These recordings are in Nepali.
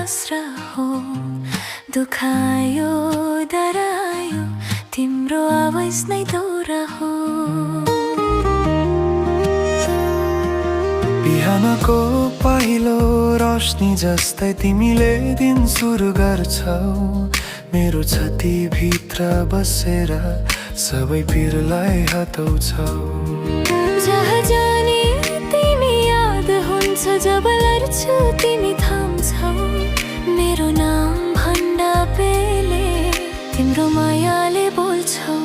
आसरा हो दुखायो डरायो तिम्रो आवाज नै दोहोरा हो। बिहानको पहिलो रोशनी जस्तै तिमीले दिन सुरु गर्छौ। मेरो छाती भित्र बसेर सबै पिरलाई हटाउँछौ। जहाँ जाने तिमी याद हुन्छ जब लड्छु तिमी थाम्छौ। मेरो नाम भन्दा पहिले तिम्रो मायाले बोल्छौ।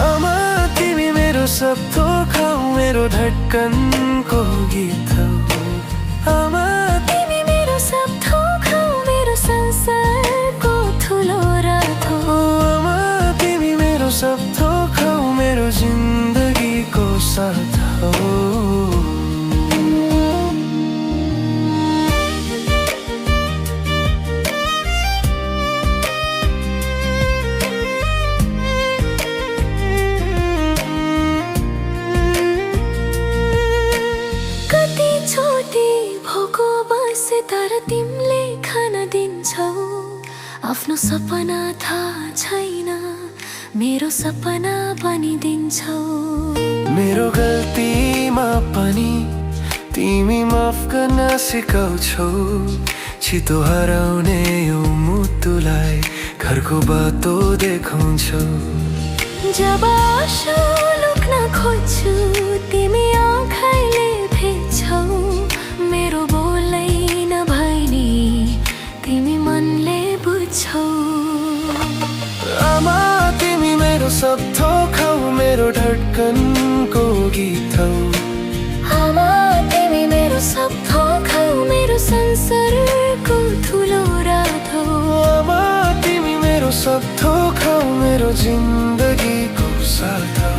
आमा तिमी मेरो सब थोक हौ, मेरो धड्कनको गीत हौ। आमा तिमी मेरो सब थोक हौ, मेरो संसारको ठुलो रात हो। आमा तिमी मेरो सब थोक हौ, मेरो जिन्दगीको साथ हौ। तर तिमीले खान दिन्छौ। आफ्नो सपना थाहा छैन, मेरो सपना बनिदिन्छौ। मेरो गल्तीमा पनि तिमी माफ गर्न सिकाउँछौ। छिटो हराउने यो मुटुलाई घरको बाटो देखाउँछौ। जब आँसु लुक्न खोज्छु तिमी आँखाले भेट्छौ। मेरो बोलै नभइनी तिमी मनले बुझ्छौ। आमा तिमी मेरो सब थोक हौ, मेरो धड्कनको गीत हौ। आमा तिमी मेरो सब थोक हौ, मेरो संसारको ठुलो रात हो। आमा तिमी मेरो सब थोक हौ, मेरो जिन्दगीको साथ हौ।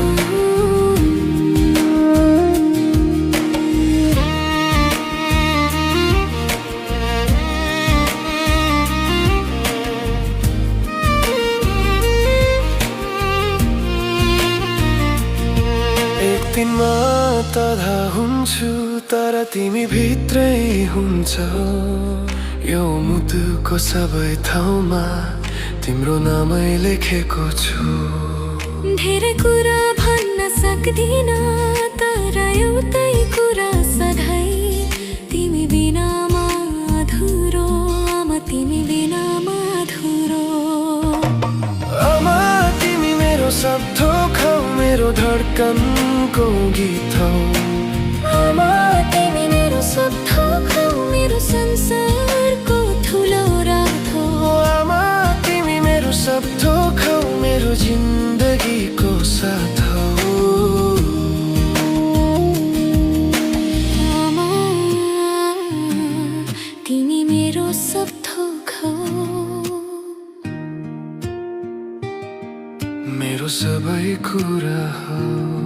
दिनमा तधा हुन्छु तर तिमी भित्रै हुन्छ। यो मुटुको सबै ठाउँमा तिम्रो नामै लेखेको छु। धेरै कुरा भन्न सक्दिन तर एउटै कुरा सधैँ तिमी बिनामा अधुरो। आमा तिमी बिनामा अधुरो। आमा तिमी मेरो सब थोक हौ, मेरो धड्कनको गीत हौ। आमा तिमी मेरो सब थोक हौ, मेरो संसारको ठुलो रात हो। आमा तिमी मेरो सब थोक हौ, मेरो जिन्दगीको साथ हौ। आमा तिमी मेरो सब थोक हौ, मेरो सबै कुरा हौ।